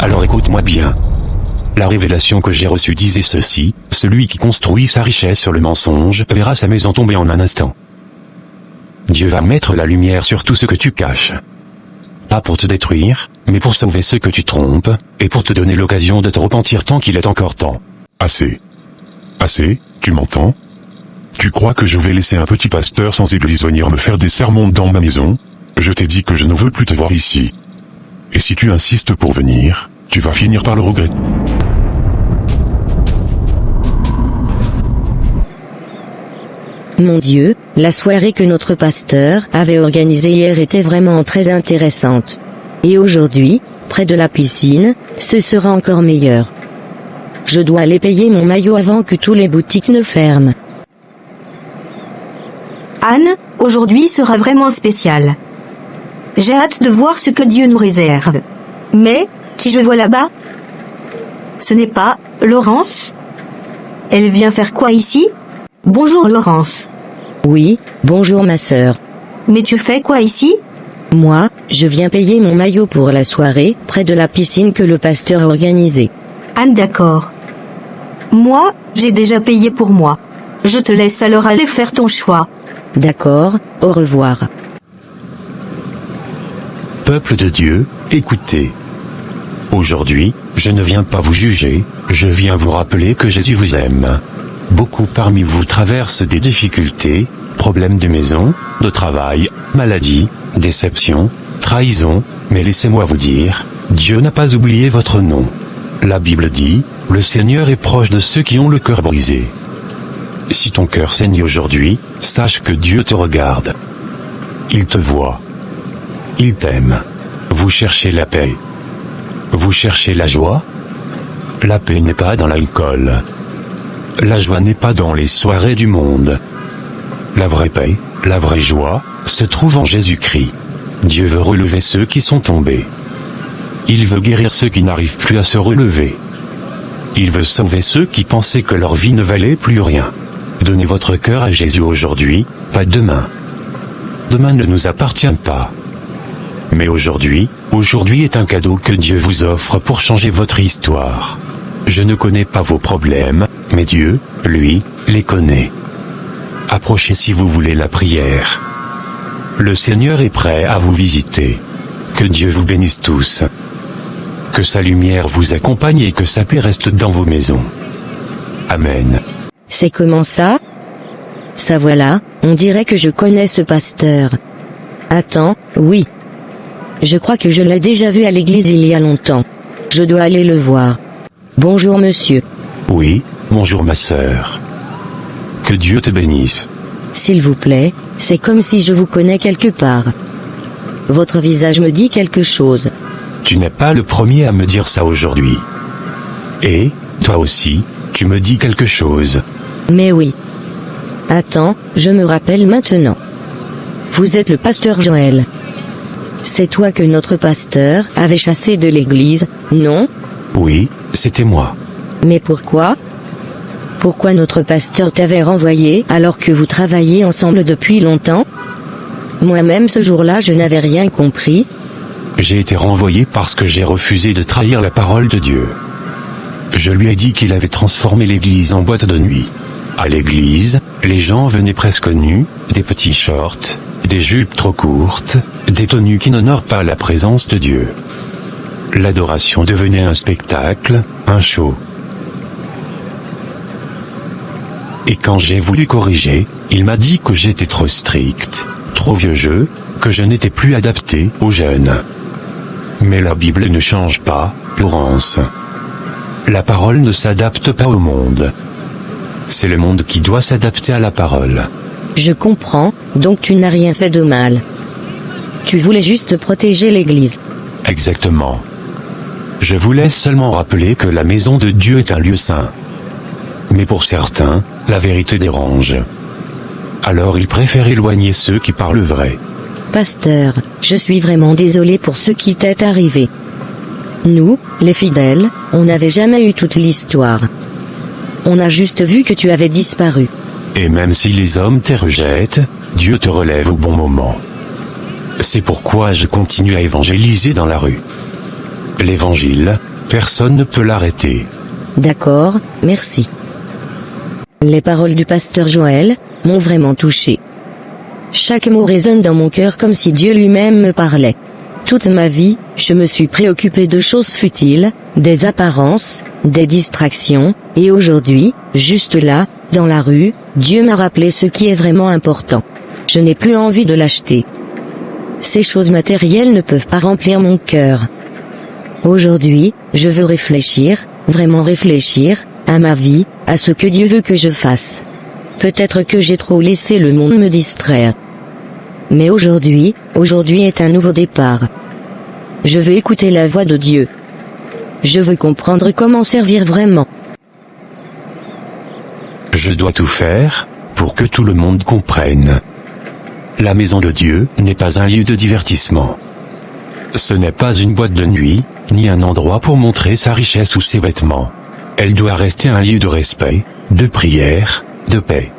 Alors écoute-moi bien. La révélation que j'ai reçue disait ceci, celui qui construit sa richesse sur le mensonge verra sa maison tomber en un instant. Dieu va mettre la lumière sur tout ce que tu caches. Pas pour te détruire, mais pour sauver ceux que tu trompes, et pour te donner l'occasion de te repentir tant qu'il est encore temps. Assez. Assez, tu m'entends? Tu crois que je vais laisser un petit pasteur sans église venir me faire des sermons dans ma maison? Je t'ai dit que je ne veux plus te voir ici. Et si tu insistes pour venir, tu vas finir par le regretter. Mon Dieu, la soirée que notre pasteur avait organisée hier était vraiment très intéressante. Et aujourd'hui, près de la piscine, ce sera encore meilleur. Je dois aller payer mon maillot avant que tous les boutiques ne ferment. Anne, aujourd'hui sera vraiment spécial. J'ai hâte de voir ce que Dieu nous réserve. Mais, qui je vois là-bas? Ce n'est pas Laurence? Elle vient faire quoi ici? Bonjour Laurence. Oui, bonjour ma sœur. Mais tu fais quoi ici? Moi, je viens payer mon maillot pour la soirée, près de la piscine que le pasteur a organisée. Anne, d'accord. Moi, j'ai déjà payé pour moi. Je te laisse alors aller faire ton choix. D'accord, au revoir. Peuple de Dieu, écoutez. Aujourd'hui, je ne viens pas vous juger, je viens vous rappeler que Jésus vous aime. Beaucoup parmi vous traversent des difficultés, problèmes de maison, de travail, maladies, déceptions, trahison, mais laissez-moi vous dire, Dieu n'a pas oublié votre nom. La Bible dit, le Seigneur est proche de ceux qui ont le cœur brisé. Si ton cœur saigne aujourd'hui, sache que Dieu te regarde. Il te voit. Il t'aime. Vous cherchez la paix. Vous cherchez la joie? La paix n'est pas dans l'alcool. La joie n'est pas dans les soirées du monde. La vraie paix, la vraie joie, se trouve en Jésus-Christ. Dieu veut relever ceux qui sont tombés. Il veut guérir ceux qui n'arrivent plus à se relever. Il veut sauver ceux qui pensaient que leur vie ne valait plus rien. Donnez votre cœur à Jésus aujourd'hui, pas demain. Demain ne nous appartient pas. Mais aujourd'hui est un cadeau que Dieu vous offre pour changer votre histoire. Je ne connais pas vos problèmes, mais Dieu, lui, les connaît. Approchez si vous voulez la prière. Le Seigneur est prêt à vous visiter. Que Dieu vous bénisse tous. Que sa lumière vous accompagne et que sa paix reste dans vos maisons. Amen. C'est comment ça? Ça voilà, on dirait que je connais ce pasteur. Attends, oui. Je crois que je l'ai déjà vu à l'église il y a longtemps. Je dois aller le voir. Bonjour monsieur. Oui, bonjour ma sœur. Que Dieu te bénisse. S'il vous plaît, c'est comme si je vous connais quelque part. Votre visage me dit quelque chose. Tu n'es pas le premier à me dire ça aujourd'hui. Et, toi aussi, tu me dis quelque chose. Mais oui. Attends, je me rappelle maintenant. Vous êtes le pasteur Joël. C'est toi que notre pasteur avait chassé de l'église, non? Oui, c'était moi. Mais pourquoi? Pourquoi notre pasteur t'avait renvoyé alors que vous travailliez ensemble depuis longtemps? Moi-même ce jour-là je n'avais rien compris. J'ai été renvoyé parce que j'ai refusé de trahir la parole de Dieu. Je lui ai dit qu'il avait transformé l'église en boîte de nuit. À l'église, les gens venaient presque nus, des petits shorts, des jupes trop courtes, des tenues qui n'honorent pas la présence de Dieu. L'adoration devenait un spectacle, un show. Et quand j'ai voulu corriger, il m'a dit que j'étais trop strict, trop vieux jeu, que je n'étais plus adapté aux jeunes. Mais la Bible ne change pas, Laurence. La parole ne s'adapte pas au monde. C'est le monde qui doit s'adapter à la parole. Je comprends, donc tu n'as rien fait de mal. Tu voulais juste protéger l'église. Exactement. Je voulais seulement rappeler que la maison de Dieu est un lieu saint. Mais pour certains, la vérité dérange. Alors ils préfèrent éloigner ceux qui parlent vrai. Pasteur, je suis vraiment désolé pour ce qui t'est arrivé. Nous, les fidèles, on n'avait jamais eu toute l'histoire. On a juste vu que tu avais disparu. Et même si les hommes te rejettent, Dieu te relève au bon moment. C'est pourquoi je continue à évangéliser dans la rue. L'évangile, Personne ne peut l'arrêter. D'accord, merci. Les paroles du pasteur Joël m'ont vraiment touché. Chaque mot résonne dans mon cœur comme si Dieu lui-même me parlait. Toute ma vie, je me suis préoccupé de choses futiles, des apparences, des distractions, et aujourd'hui, juste là, dans la rue, Dieu m'a rappelé ce qui est vraiment important. Je n'ai plus envie de l'acheter. Ces choses matérielles ne peuvent pas remplir mon cœur. Aujourd'hui, je veux réfléchir, vraiment réfléchir, à ma vie, à ce que Dieu veut que je fasse. Peut-être que j'ai trop laissé le monde me distraire. Mais aujourd'hui est un nouveau départ. Je veux écouter la voix de Dieu. Je veux comprendre comment servir vraiment. Je dois tout faire pour que tout le monde comprenne. La maison de Dieu n'est pas un lieu de divertissement. Ce n'est pas une boîte de nuit, ni un endroit pour montrer sa richesse ou ses vêtements. Elle doit rester un lieu de respect, de prière, de paix.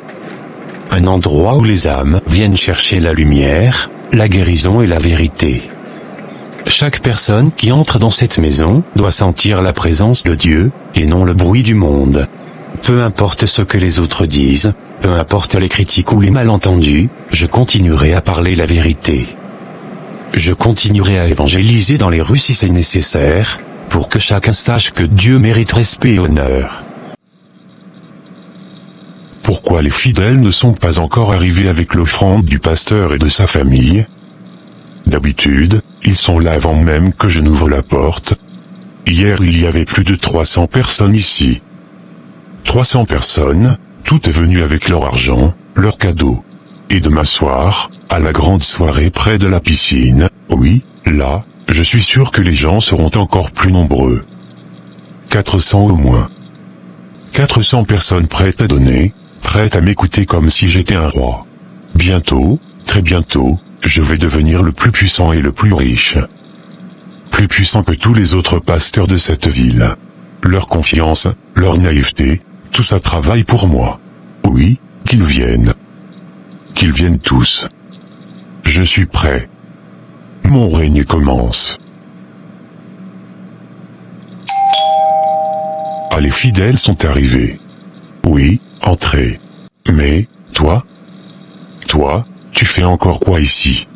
Un endroit où les âmes viennent chercher la lumière, la guérison et la vérité. Chaque personne qui entre dans cette maison doit sentir la présence de Dieu, et non le bruit du monde. Peu importe ce que les autres disent, peu importe les critiques ou les malentendus, je continuerai à parler la vérité. Je continuerai à évangéliser dans les rues si c'est nécessaire, pour que chacun sache que Dieu mérite respect et honneur. Pourquoi les fidèles ne sont pas encore arrivés avec l'offrande du pasteur et de sa famille? D'habitude, ils sont là avant même que je n'ouvre la porte. Hier il y avait plus de 300 personnes ici. 300 personnes, tout est venu avec leur argent, leurs cadeaux. Et demain soir, à la grande soirée près de la piscine, oui, là, je suis sûr que les gens seront encore plus nombreux. 400 au moins. 400 personnes prêtes à donner, prêtes à m'écouter comme si j'étais un roi. Bientôt, très bientôt, je vais devenir le plus puissant et le plus riche. Plus puissant que tous les autres pasteurs de cette ville. Leur confiance, leur naïveté, tout ça travaille pour moi. Oui, qu'ils viennent. Qu'ils viennent tous. Je suis prêt. Mon règne commence. Ah, les fidèles sont arrivés. Oui, entrez. Mais, toi, tu fais encore quoi ici?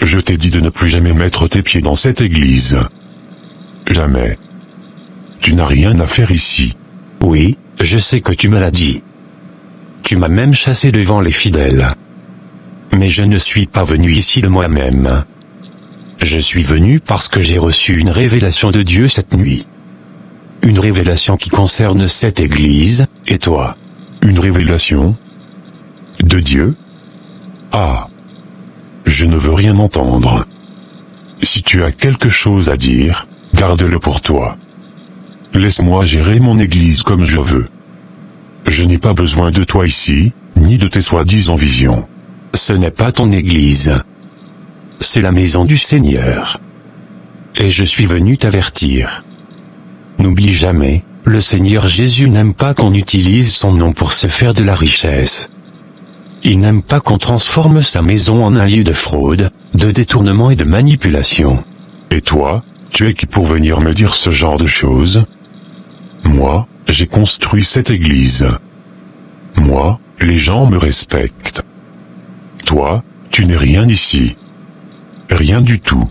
Je t'ai dit de ne plus jamais mettre tes pieds dans cette église. Jamais. Tu n'as rien à faire ici. Oui, je sais que tu me l'as dit. Tu m'as même chassé devant les fidèles. Mais je ne suis pas venu ici de moi-même. Je suis venu parce que j'ai reçu une révélation de Dieu cette nuit. Une révélation qui concerne cette église, et toi. Une révélation? De Dieu? Ah. Je ne veux rien entendre. Si tu as quelque chose à dire, garde-le pour toi. Laisse-moi gérer mon église comme je veux. Je n'ai pas besoin de toi ici, ni de tes soi-disant visions. Ce n'est pas ton église. C'est la maison du Seigneur. Et je suis venu t'avertir. N'oublie jamais, le Seigneur Jésus n'aime pas qu'on utilise son nom pour se faire de la richesse. Il n'aime pas qu'on transforme sa maison en un lieu de fraude, de détournement et de manipulation. Et toi, tu es qui pour venir me dire ce genre de choses? Moi, j'ai construit cette église. Moi, les gens me respectent. Toi, tu n'es rien ici. Rien du tout.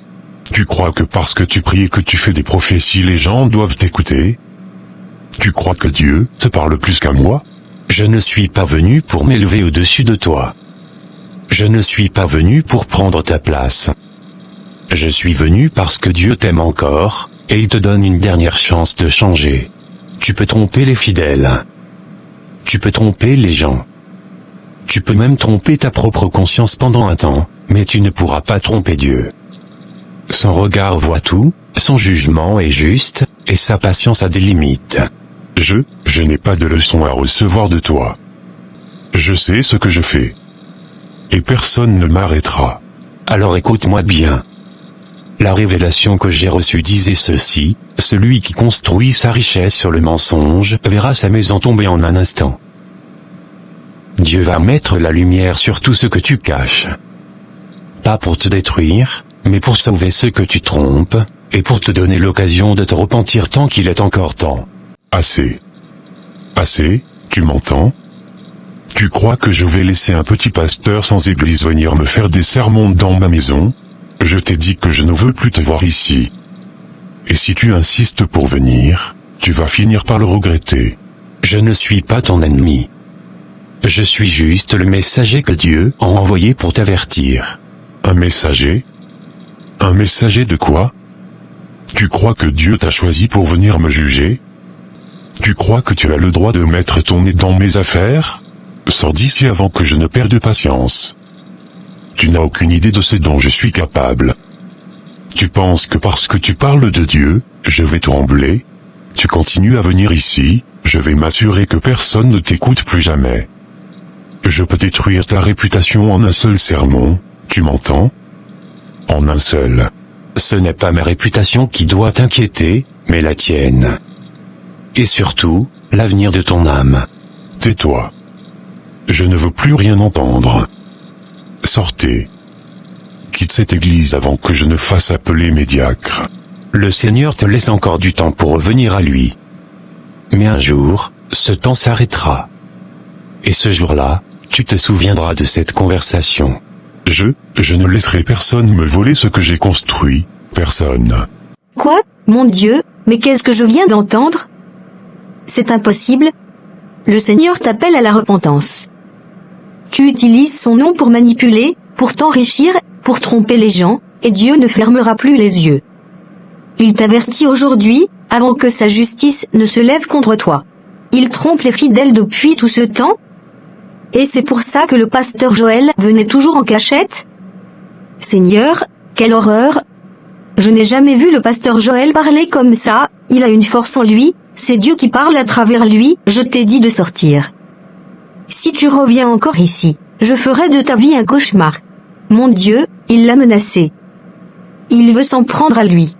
Tu crois que parce que tu pries et que tu fais des prophéties les gens doivent t'écouter? Tu crois que Dieu te parle plus qu'à moi? Je ne suis pas venu pour m'élever au-dessus de toi. Je ne suis pas venu pour prendre ta place. Je suis venu parce que Dieu t'aime encore, et il te donne une dernière chance de changer. Tu peux tromper les fidèles. Tu peux tromper les gens. Tu peux même tromper ta propre conscience pendant un temps, mais tu ne pourras pas tromper Dieu. Son regard voit tout, son jugement est juste, et sa patience a des limites. Je n'ai pas de leçon à recevoir de toi. Je sais ce que je fais. Et personne ne m'arrêtera. Alors écoute-moi bien. La révélation que j'ai reçue disait ceci, celui qui construit sa richesse sur le mensonge verra sa maison tomber en un instant. Dieu va mettre la lumière sur tout ce que tu caches. Pas pour te détruire, mais pour sauver ceux que tu trompes, et pour te donner l'occasion de te repentir tant qu'il est encore temps. Assez. Assez, tu m'entends? Tu crois que je vais laisser un petit pasteur sans église venir me faire des sermons dans ma maison? Je t'ai dit que je ne veux plus te voir ici. Et si tu insistes pour venir, tu vas finir par le regretter. Je ne suis pas ton ennemi. Je suis juste le messager que Dieu a envoyé pour t'avertir. Un messager? Un messager de quoi? Tu crois que Dieu t'a choisi pour venir me juger? Tu crois que tu as le droit de mettre ton nez dans mes affaires? Sors d'ici avant que je ne perde patience. Tu n'as aucune idée de ce dont je suis capable. Tu penses que parce que tu parles de Dieu, je vais trembler? Tu continues à venir ici, je vais m'assurer que personne ne t'écoute plus jamais. Je peux détruire ta réputation en un seul sermon, tu m'entends? En un seul. Ce n'est pas ma réputation qui doit t'inquiéter, mais la tienne. Et surtout, l'avenir de ton âme. Tais-toi. Je ne veux plus rien entendre. Sortez. Quitte cette église avant que je ne fasse appeler mes diacres. Le Seigneur te laisse encore du temps pour revenir à lui. Mais un jour, ce temps s'arrêtera. Et ce jour-là, tu te souviendras de cette conversation. Je ne laisserai personne me voler ce que j'ai construit, personne. Quoi? Mon Dieu, mais qu'est-ce que je viens d'entendre? C'est impossible. Le Seigneur t'appelle à la repentance. Tu utilises son nom pour manipuler, pour t'enrichir, pour tromper les gens, et Dieu ne fermera plus les yeux. Il t'avertit aujourd'hui, avant que sa justice ne se lève contre toi. Il trompe les fidèles depuis tout ce temps? Et c'est pour ça que le pasteur Joël venait toujours en cachette? Seigneur, quelle horreur! Je n'ai jamais vu le pasteur Joël parler comme ça, il a une force en lui, c'est Dieu qui parle à travers lui, je t'ai dit de sortir. Si tu reviens encore ici, je ferai de ta vie un cauchemar. Mon Dieu, il l'a menacé. Il veut s'en prendre à lui.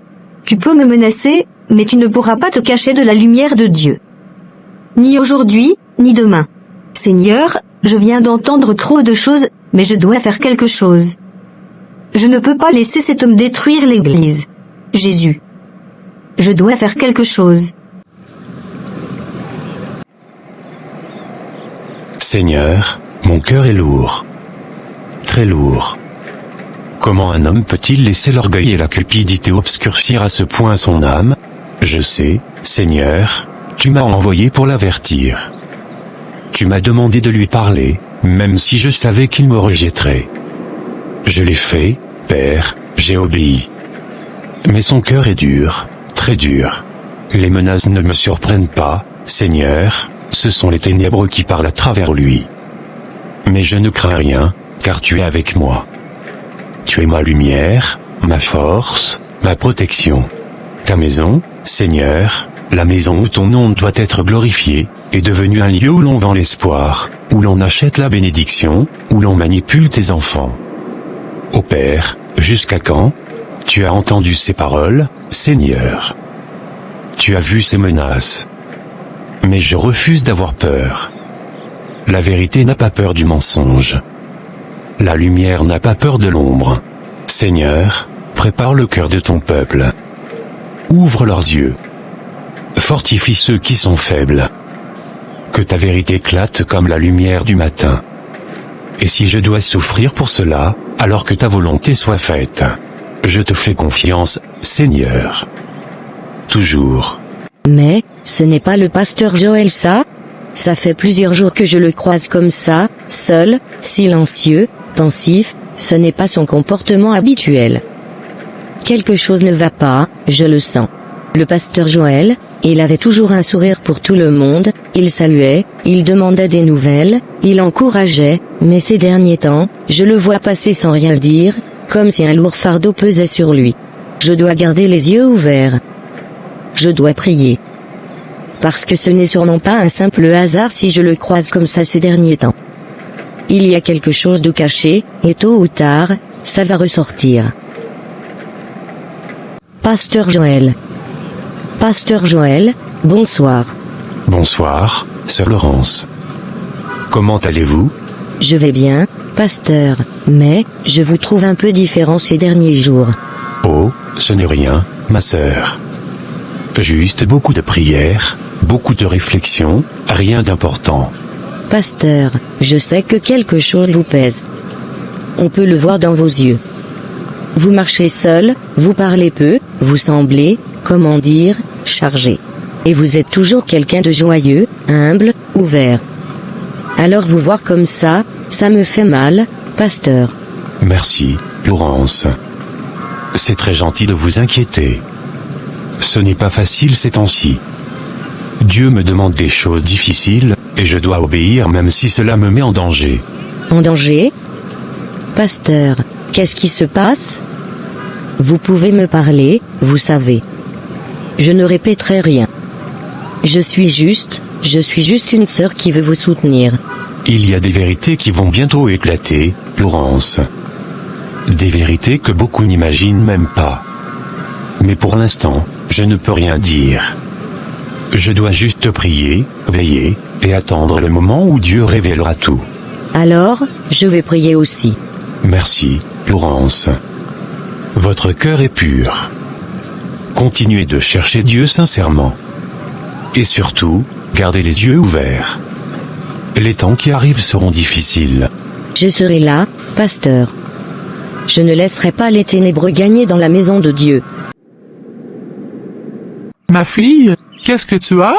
Tu peux me menacer, mais tu ne pourras pas te cacher de la lumière de Dieu. Ni aujourd'hui, ni demain. Seigneur, je viens d'entendre trop de choses, mais je dois faire quelque chose. Je ne peux pas laisser cet homme détruire l'Église. Jésus. Je dois faire quelque chose. Seigneur, mon cœur est lourd. Très lourd. Comment un homme peut-il laisser l'orgueil et la cupidité obscurcir à ce point son âme? Je sais, Seigneur, tu m'as envoyé pour l'avertir. Tu m'as demandé de lui parler, même si je savais qu'il me rejetterait. Je l'ai fait, Père, j'ai obéi. Mais son cœur est dur, très dur. Les menaces ne me surprennent pas, Seigneur, ce sont les ténèbres qui parlent à travers lui. Mais je ne crains rien, car tu es avec moi. Tu es ma lumière, ma force, ma protection. Ta maison, Seigneur, la maison où ton nom doit être glorifié, est devenue un lieu où l'on vend l'espoir, où l'on achète la bénédiction, où l'on manipule tes enfants. Ô Père, jusqu'à quand? Tu as entendu ces paroles, Seigneur. Tu as vu ces menaces. Mais je refuse d'avoir peur. La vérité n'a pas peur du mensonge. La lumière n'a pas peur de l'ombre. Seigneur, prépare le cœur de ton peuple. Ouvre leurs yeux. Fortifie ceux qui sont faibles. Que ta vérité éclate comme la lumière du matin. Et si je dois souffrir pour cela, alors que ta volonté soit faite. Je te fais confiance, Seigneur. Toujours. Mais, ce n'est pas le pasteur Joël ça? Ça fait plusieurs jours que je le croise comme ça, seul, silencieux, pensif, ce n'est pas son comportement habituel. Quelque chose ne va pas, je le sens. Le pasteur Joël, il avait toujours un sourire pour tout le monde, il saluait, il demandait des nouvelles, il encourageait, mais ces derniers temps, je le vois passer sans rien dire, comme si un lourd fardeau pesait sur lui. Je dois garder les yeux ouverts. Je dois prier. Parce que ce n'est sûrement pas un simple hasard si je le croise comme ça ces derniers temps. Il y a quelque chose de caché, et tôt ou tard, ça va ressortir. Pasteur Joël. Pasteur Joël, bonsoir. Bonsoir, Sœur Laurence. Comment allez-vous? Je vais bien, pasteur, mais, je vous trouve un peu différent ces derniers jours. Oh, ce n'est rien, ma sœur. Juste beaucoup de prières, beaucoup de réflexions, rien d'important. Pasteur, je sais que quelque chose vous pèse. On peut le voir dans vos yeux. Vous marchez seul, vous parlez peu, vous semblez, comment dire, chargé. Et vous êtes toujours quelqu'un de joyeux, humble, ouvert. Alors vous voir comme ça me fait mal, pasteur. Merci, Laurence. C'est très gentil de vous inquiéter. Ce n'est pas facile ces temps-ci. Dieu me demande des choses difficiles, et je dois obéir même si cela me met en danger. En danger? Pasteur, qu'est-ce qui se passe? Vous pouvez me parler, vous savez. Je ne répéterai rien. Je suis juste une sœur qui veut vous soutenir. Il y a des vérités qui vont bientôt éclater, Laurence. Des vérités que beaucoup n'imaginent même pas. Mais pour l'instant, je ne peux rien dire. Je dois juste prier, veiller, et attendre le moment où Dieu révélera tout. Alors, je vais prier aussi. Merci, Laurence. Votre cœur est pur. Continuez de chercher Dieu sincèrement. Et surtout, gardez les yeux ouverts. Les temps qui arrivent seront difficiles. Je serai là, pasteur. Je ne laisserai pas les ténébreux gagner dans la maison de Dieu. Ma fille, qu'est-ce que tu as?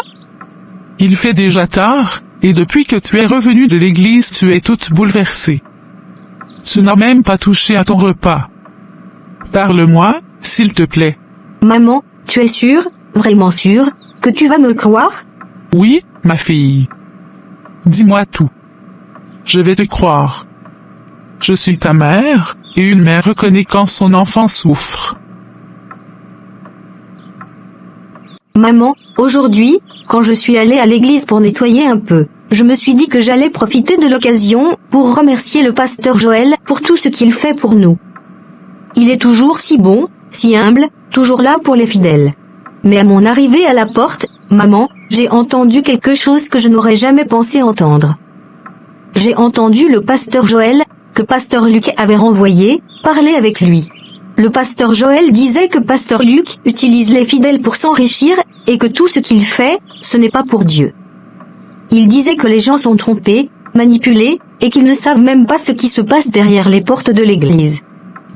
Il fait déjà tard, et depuis que tu es revenue de l'église tu es toute bouleversée. Tu n'as même pas touché à ton repas. Parle-moi, s'il te plaît. Maman, tu es sûre, vraiment sûre, que tu vas me croire? Oui, ma fille. Dis-moi tout. Je vais te croire. Je suis ta mère, et une mère reconnaît quand son enfant souffre. Maman, aujourd'hui, quand je suis allée à l'église pour nettoyer un peu, je me suis dit que j'allais profiter de l'occasion pour remercier le pasteur Joël pour tout ce qu'il fait pour nous. Il est toujours si bon, si humble, toujours là pour les fidèles. Mais à mon arrivée à la porte, maman, j'ai entendu quelque chose que je n'aurais jamais pensé entendre. J'ai entendu le pasteur Joël, que pasteur Luc avait renvoyé, parler avec lui. Le pasteur Joël disait que pasteur Luc utilise les fidèles pour s'enrichir, et que tout ce qu'il fait, ce n'est pas pour Dieu. Il disait que les gens sont trompés, manipulés, et qu'ils ne savent même pas ce qui se passe derrière les portes de l'église.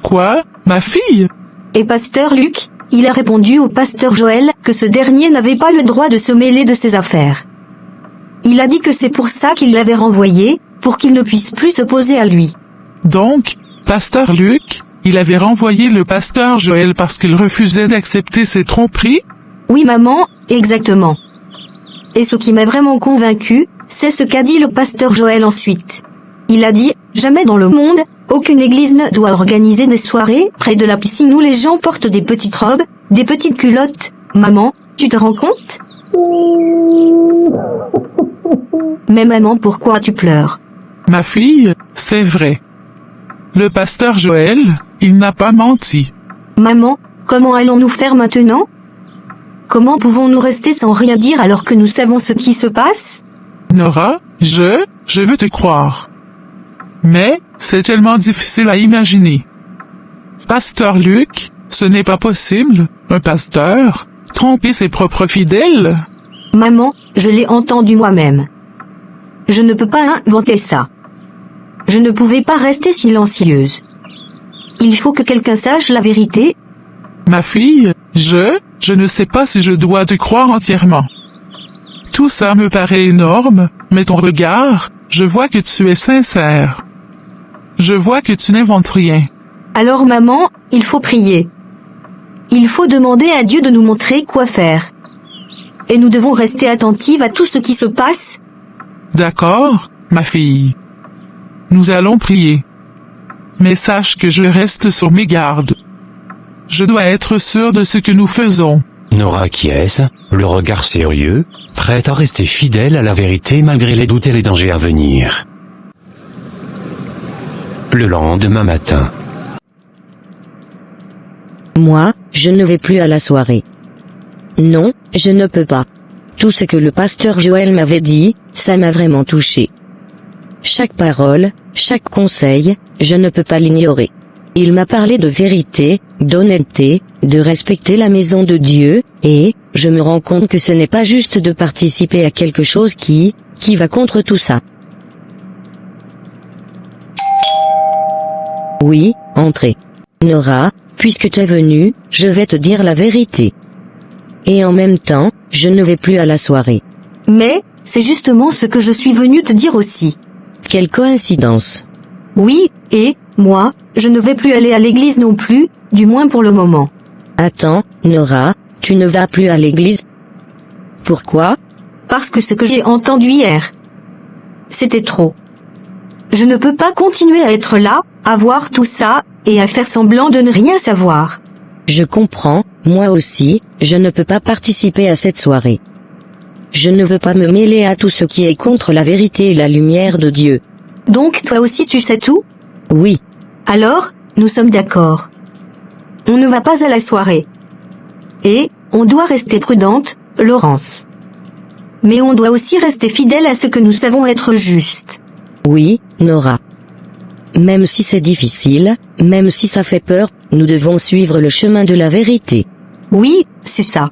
Quoi, ma fille? Et pasteur Luc, il a répondu au pasteur Joël que ce dernier n'avait pas le droit de se mêler de ses affaires. Il a dit que c'est pour ça qu'il l'avait renvoyé, pour qu'il ne puisse plus s'opposer à lui. Donc, pasteur Luc, il avait renvoyé le pasteur Joël parce qu'il refusait d'accepter ses tromperies? Oui maman, exactement. Et ce qui m'a vraiment convaincu, c'est ce qu'a dit le pasteur Joël ensuite. Il a dit, jamais dans le monde, aucune église ne doit organiser des soirées près de la piscine où les gens portent des petites robes, des petites culottes. Maman, tu te rends compte? Mais maman, pourquoi tu pleures? Ma fille, c'est vrai. Le pasteur Joël, il n'a pas menti. Maman, comment allons-nous faire maintenant? Comment pouvons-nous rester sans rien dire alors que nous savons ce qui se passe? Nora, je veux te croire. Mais, c'est tellement difficile à imaginer. Pasteur Luc, ce n'est pas possible, un pasteur, tromper ses propres fidèles? Maman, je l'ai entendu moi-même. Je ne peux pas inventer ça. Je ne pouvais pas rester silencieuse. Il faut que quelqu'un sache la vérité. Ma fille, je ne sais pas si je dois te croire entièrement. Tout ça me paraît énorme, mais ton regard, je vois que tu es sincère. Je vois que tu n'inventes rien. Alors maman, il faut prier. Il faut demander à Dieu de nous montrer quoi faire. Et nous devons rester attentives à tout ce qui se passe. D'accord, ma fille. Nous allons prier. Mais sache que je reste sur mes gardes. Je dois être sûr de ce que nous faisons. Nora acquiesce, le regard sérieux, prête à rester fidèle à la vérité malgré les doutes et les dangers à venir. Le lendemain matin. Moi, je ne vais plus à la soirée. Non, je ne peux pas. Tout ce que le pasteur Joël m'avait dit, ça m'a vraiment touché. Chaque parole, chaque conseil, je ne peux pas l'ignorer. Il m'a parlé de vérité, d'honnêteté, de respecter la maison de Dieu, et je me rends compte que ce n'est pas juste de participer à quelque chose qui va contre tout ça. Oui, entrez. Nora, puisque tu es venue, je vais te dire la vérité. Et en même temps, je ne vais plus à la soirée. Mais, c'est justement ce que je suis venue te dire aussi. Quelle coïncidence. Oui, et, moi, je ne vais plus aller à l'église non plus, du moins pour le moment. Attends, Nora, tu ne vas plus à l'église? Pourquoi? Parce que ce que j'ai entendu hier, c'était trop. Je ne peux pas continuer à être là, à voir tout ça, et à faire semblant de ne rien savoir. Je comprends, moi aussi, je ne peux pas participer à cette soirée. Je ne veux pas me mêler à tout ce qui est contre la vérité et la lumière de Dieu. Donc toi aussi tu sais tout? Oui. Alors, nous sommes d'accord. On ne va pas à la soirée. Et, on doit rester prudente, Laurence. Mais on doit aussi rester fidèle à ce que nous savons être juste. Oui, Nora. Même si c'est difficile, même si ça fait peur, nous devons suivre le chemin de la vérité. Oui, c'est ça.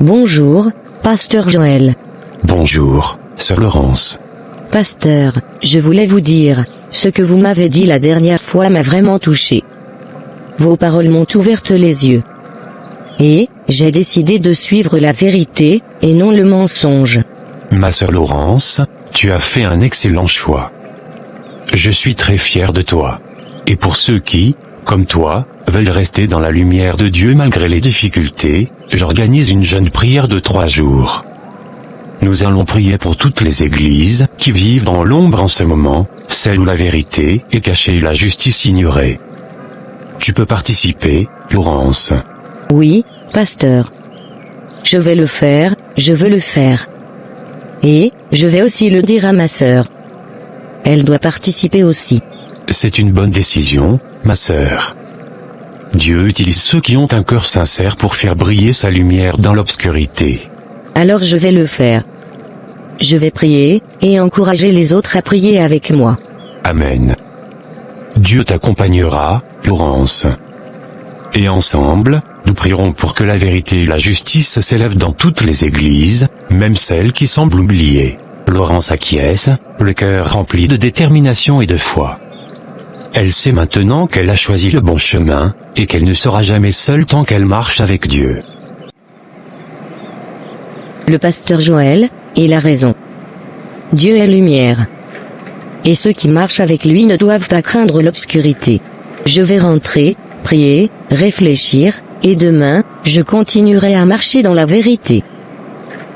Bonjour, Pasteur Joël. Bonjour, Sœur Laurence. Pasteur, je voulais vous dire, ce que vous m'avez dit la dernière fois m'a vraiment touché. Vos paroles m'ont ouvert les yeux. Et, j'ai décidé de suivre la vérité, et non le mensonge. Ma sœur Laurence, tu as fait un excellent choix. Je suis très fier de toi. Et pour ceux qui, comme toi, veulent rester dans la lumière de Dieu malgré les difficultés, j'organise une jeûne prière de 3 jours. Nous allons prier pour toutes les églises qui vivent dans l'ombre en ce moment, celles où la vérité est cachée et la justice ignorée. Tu peux participer, Laurence. Oui, pasteur. Je vais le faire, je veux le faire. Et, je vais aussi le dire à ma sœur. Elle doit participer aussi. C'est une bonne décision, ma sœur. Dieu utilise ceux qui ont un cœur sincère pour faire briller sa lumière dans l'obscurité. Alors je vais le faire. Je vais prier, et encourager les autres à prier avec moi. Amen. Dieu t'accompagnera, Laurence. Et ensemble, nous prierons pour que la vérité et la justice s'élèvent dans toutes les églises, même celles qui semblent oubliées. Laurence acquiesce, le cœur rempli de détermination et de foi. Elle sait maintenant qu'elle a choisi le bon chemin, et qu'elle ne sera jamais seule tant qu'elle marche avec Dieu. Le pasteur Joël, il a raison. Dieu est lumière. Et ceux qui marchent avec lui ne doivent pas craindre l'obscurité. Je vais rentrer, prier, réfléchir, et demain, je continuerai à marcher dans la vérité.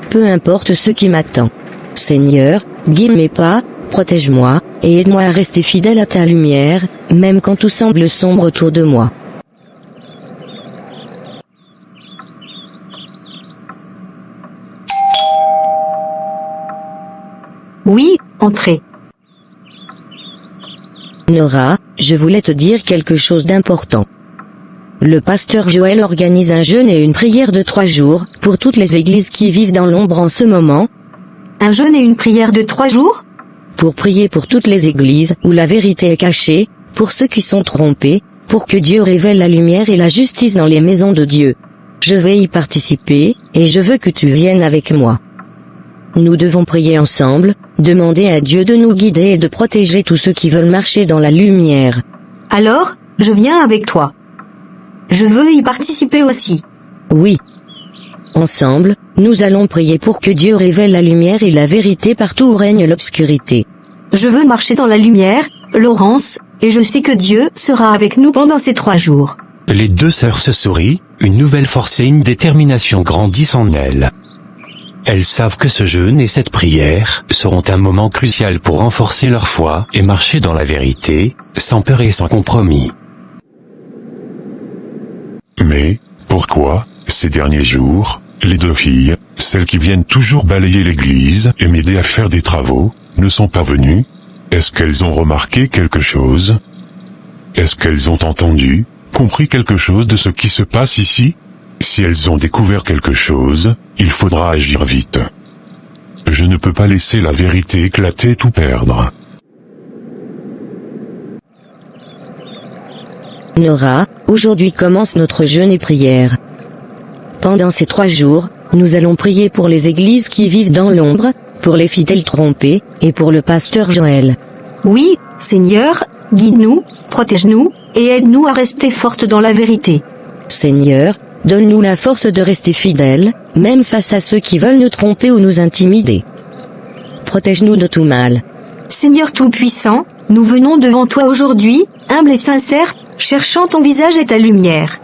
Peu importe ce qui m'attend. Seigneur, guide mes pas, protège-moi, et aide-moi à rester fidèle à ta lumière, même quand tout semble sombre autour de moi. Oui, entrez. Nora, je voulais te dire quelque chose d'important. Le pasteur Joël organise un jeûne et une prière de 3 jours, pour toutes les églises qui vivent dans l'ombre en ce moment. Un jeûne et une prière de 3 jours? Pour prier pour toutes les églises où la vérité est cachée, pour ceux qui sont trompés, pour que Dieu révèle la lumière et la justice dans les maisons de Dieu. Je vais y participer, et je veux que tu viennes avec moi. Nous devons prier ensemble, demander à Dieu de nous guider et de protéger tous ceux qui veulent marcher dans la lumière. Alors, je viens avec toi. Je veux y participer aussi. Oui. Ensemble, nous allons prier pour que Dieu révèle la lumière et la vérité partout où règne l'obscurité. Je veux marcher dans la lumière, Laurence, et je sais que Dieu sera avec nous pendant ces 3 jours. Les 2 sœurs se sourient, une nouvelle force et une détermination grandissent en elles. Elles savent que ce jeûne et cette prière seront un moment crucial pour renforcer leur foi et marcher dans la vérité, sans peur et sans compromis. Mais, pourquoi, ces derniers jours, les 2 filles, celles qui viennent toujours balayer l'église et m'aider à faire des travaux, ne sont pas venues? Est-ce qu'elles ont remarqué quelque chose? Est-ce qu'elles ont entendu, compris quelque chose de ce qui se passe ici? Si elles ont découvert quelque chose, il faudra agir vite. Je ne peux pas laisser la vérité éclater, tout perdre. Nora, aujourd'hui commence notre jeûne et prière. Pendant ces 3 jours, nous allons prier pour les églises qui vivent dans l'ombre, pour les fidèles trompés, et pour le pasteur Joël. Oui, Seigneur, guide-nous, protège-nous, et aide-nous à rester fortes dans la vérité. Seigneur, donne-nous la force de rester fidèles, même face à ceux qui veulent nous tromper ou nous intimider. Protège-nous de tout mal. Seigneur Tout-Puissant, nous venons devant toi aujourd'hui, humbles et sincères, cherchant ton visage et ta lumière.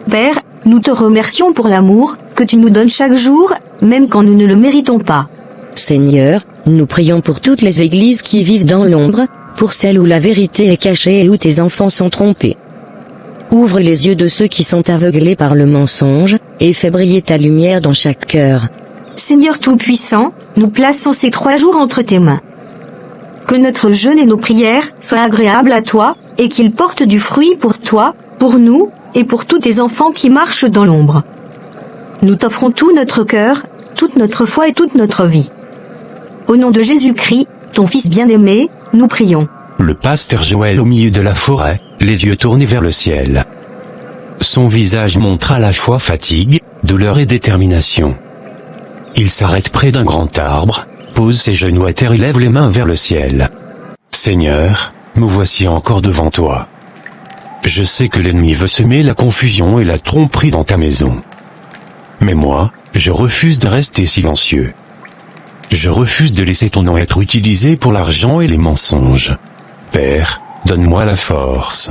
Père, nous te remercions pour l'amour que tu nous donnes chaque jour, même quand nous ne le méritons pas. Seigneur, nous prions pour toutes les églises qui vivent dans l'ombre, pour celles où la vérité est cachée et où tes enfants sont trompés. Ouvre les yeux de ceux qui sont aveuglés par le mensonge, et fais briller ta lumière dans chaque cœur. Seigneur Tout-Puissant, nous plaçons ces 3 jours entre tes mains. Que notre jeûne et nos prières soient agréables à toi, et qu'ils portent du fruit pour toi, pour nous, et pour tous tes enfants qui marchent dans l'ombre. Nous t'offrons tout notre cœur, toute notre foi et toute notre vie. Au nom de Jésus-Christ, ton Fils bien-aimé, nous prions. Le pasteur Joël au milieu de la forêt, les yeux tournés vers le ciel. Son visage montre à la fois fatigue, douleur et détermination. Il s'arrête près d'un grand arbre, pose ses genoux à terre et lève les mains vers le ciel. Seigneur, me voici encore devant toi. Je sais que l'ennemi veut semer la confusion et la tromperie dans ta maison. Mais moi, je refuse de rester silencieux. Je refuse de laisser ton nom être utilisé pour l'argent et les mensonges. Père, donne-moi la force.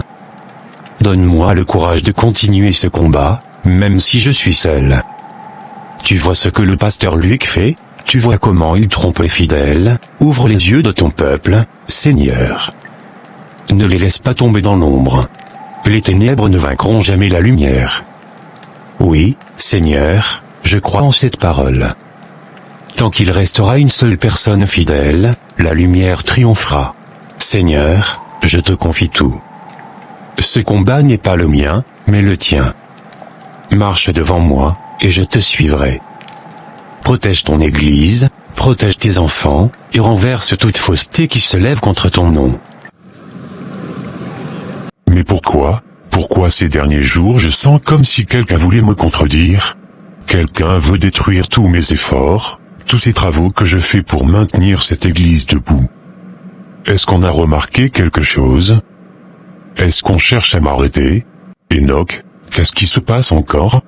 Donne-moi le courage de continuer ce combat, même si je suis seul. Tu vois ce que le pasteur Luc fait, tu vois comment il trompe les fidèles, ouvre les yeux de ton peuple, Seigneur. Ne les laisse pas tomber dans l'ombre. Les ténèbres ne vaincront jamais la lumière. Oui, Seigneur, je crois en cette parole. Tant qu'il restera une seule personne fidèle, la lumière triomphera. Seigneur, je te confie tout. Ce combat n'est pas le mien, mais le tien. Marche devant moi, et je te suivrai. Protège ton Église, protège tes enfants, et renverse toute fausseté qui se lève contre ton nom. Mais pourquoi ces derniers jours je sens comme si quelqu'un voulait me contredire? Quelqu'un veut détruire tous mes efforts, tous ces travaux que je fais pour maintenir cette église debout. Est-ce qu'on a remarqué quelque chose? Est-ce qu'on cherche à m'arrêter? Enoch, qu'est-ce qui se passe encore?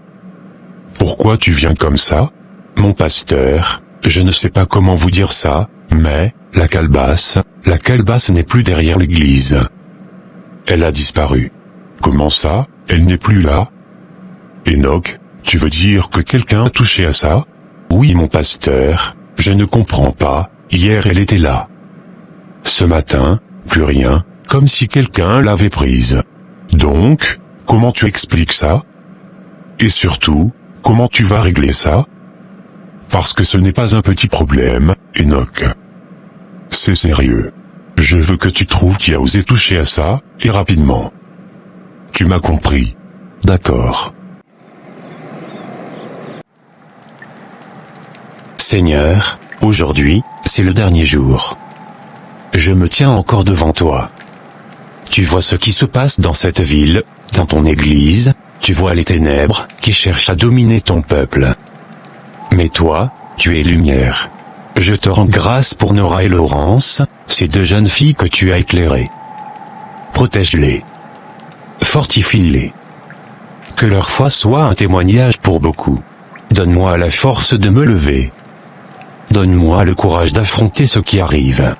Pourquoi tu viens comme ça? Mon pasteur, je ne sais pas comment vous dire ça, mais, la calebasse n'est plus derrière l'église. Elle a disparu. Comment ça, elle n'est plus là? Enoch, tu veux dire que quelqu'un a touché à ça? Oui mon pasteur, je ne comprends pas, hier elle était là. Ce matin, plus rien, comme si quelqu'un l'avait prise. Donc, comment tu expliques ça? Et surtout, comment tu vas régler ça? Parce que ce n'est pas un petit problème, Enoch. C'est sérieux. Je veux que tu trouves qui a osé toucher à ça, et rapidement. Tu m'as compris. D'accord. Seigneur, aujourd'hui, c'est le dernier jour. Je me tiens encore devant toi. Tu vois ce qui se passe dans cette ville, dans ton église, tu vois les ténèbres qui cherchent à dominer ton peuple. Mais toi, tu es lumière. Je te rends grâce pour Nora et Laurence, ces 2 jeunes filles que tu as éclairées. Protège-les. Fortifie-les. Que leur foi soit un témoignage pour beaucoup. Donne-moi la force de me lever. Donne-moi le courage d'affronter ce qui arrive.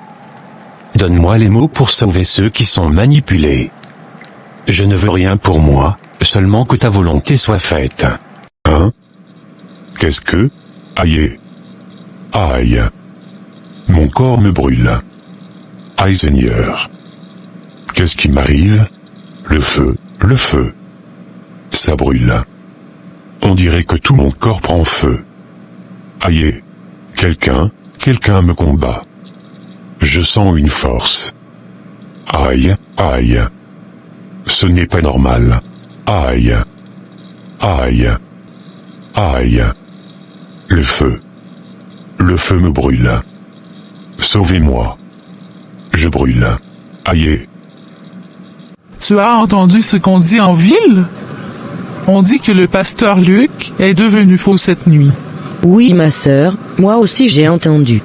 Donne-moi les mots pour sauver ceux qui sont manipulés. Je ne veux rien pour moi, seulement que ta volonté soit faite. Hein? Qu'est-ce que? Aïe. Aïe. Mon corps me brûle. Aïe Seigneur. Qu'est-ce qui m'arrive? Le feu, le feu. Ça brûle. On dirait que tout mon corps prend feu. Aïe. Quelqu'un me combat. Je sens une force. Aïe, aïe. Ce n'est pas normal. Aïe. Aïe. Aïe. Le feu. Le feu me brûle. Sauvez-moi. Je brûle. Aïe. Tu as entendu ce qu'on dit en ville? On dit que le pasteur Luc est devenu fou cette nuit. Oui, ma sœur, moi aussi j'ai entendu.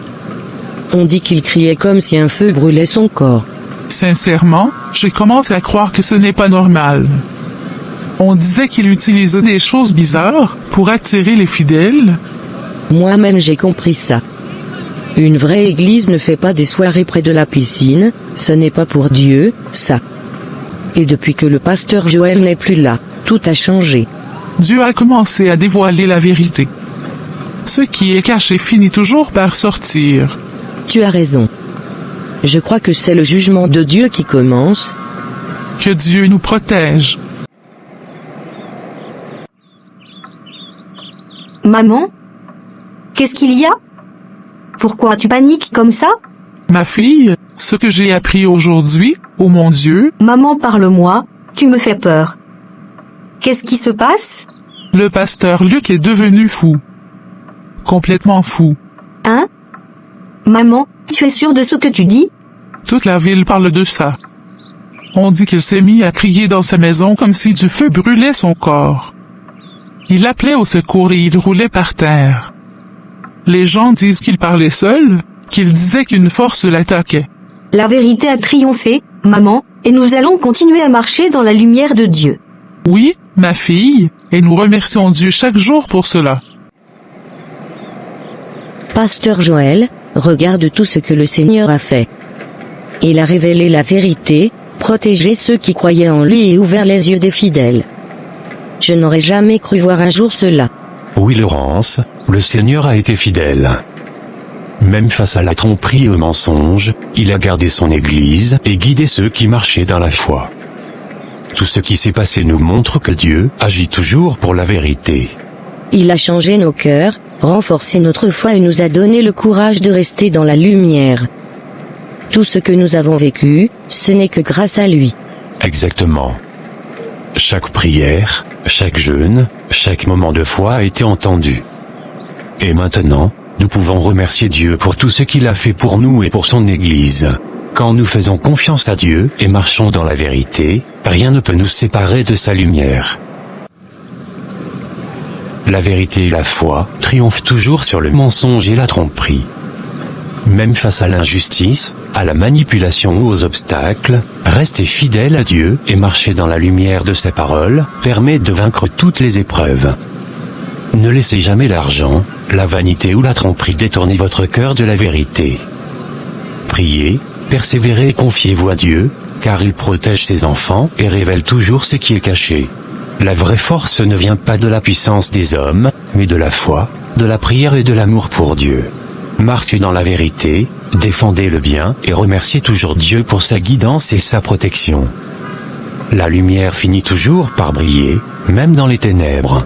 On dit qu'il criait comme si un feu brûlait son corps. Sincèrement, je commence à croire que ce n'est pas normal. On disait qu'il utilisait des choses bizarres pour attirer les fidèles. Moi-même j'ai compris ça. Une vraie église ne fait pas des soirées près de la piscine, ce n'est pas pour Dieu, ça. Et depuis que le pasteur Joël n'est plus là, tout a changé. Dieu a commencé à dévoiler la vérité. Ce qui est caché finit toujours par sortir. Tu as raison. Je crois que c'est le jugement de Dieu qui commence. Que Dieu nous protège. Maman? Qu'est-ce qu'il y a? Pourquoi tu paniques comme ça? Ma fille, ce que j'ai appris aujourd'hui, oh mon Dieu, Maman, parle-moi, tu me fais peur. Qu'est-ce qui se passe? le pasteur Luc est devenu fou. Complètement fou. Hein? Maman, tu es sûre de ce que tu dis? Toute la ville parle de ça. On dit qu'il s'est mis à crier dans sa maison comme si du feu brûlait son corps. Il appelait au secours et il roulait par terre. Les gens disent qu'il parlait seul, qu'il disait qu'une force l'attaquait. La vérité a triomphé, maman, et nous allons continuer à marcher dans la lumière de Dieu. Oui, ma fille, et nous remercions Dieu chaque jour pour cela. Pasteur Joël, regarde tout ce que le Seigneur a fait. Il a révélé la vérité, protégé ceux qui croyaient en lui et ouvert les yeux des fidèles. Je n'aurais jamais cru voir un jour cela. Oui Laurence, le Seigneur a été fidèle. Même face à la tromperie et au mensonge, il a gardé son Église et guidé ceux qui marchaient dans la foi. Tout ce qui s'est passé nous montre que Dieu agit toujours pour la vérité. Il a changé nos cœurs, renforcé notre foi et nous a donné le courage de rester dans la lumière. Tout ce que nous avons vécu, ce n'est que grâce à lui. Exactement. Chaque prière, chaque jeûne, chaque moment de foi a été entendu. Et maintenant, nous pouvons remercier Dieu pour tout ce qu'il a fait pour nous et pour son Église. Quand nous faisons confiance à Dieu et marchons dans la vérité, rien ne peut nous séparer de sa lumière. La vérité et la foi triomphent toujours sur le mensonge et la tromperie. Même face à l'injustice, à la manipulation ou aux obstacles, rester fidèle à Dieu et marcher dans la lumière de sa parole permet de vaincre toutes les épreuves. Ne laissez jamais l'argent, la vanité ou la tromperie détourner votre cœur de la vérité. Priez, persévérez et confiez-vous à Dieu, car il protège ses enfants et révèle toujours ce qui est caché. La vraie force ne vient pas de la puissance des hommes, mais de la foi, de la prière et de l'amour pour Dieu. Marchez dans la vérité, défendez le bien et remerciez toujours Dieu pour sa guidance et sa protection. La lumière finit toujours par briller, même dans les ténèbres.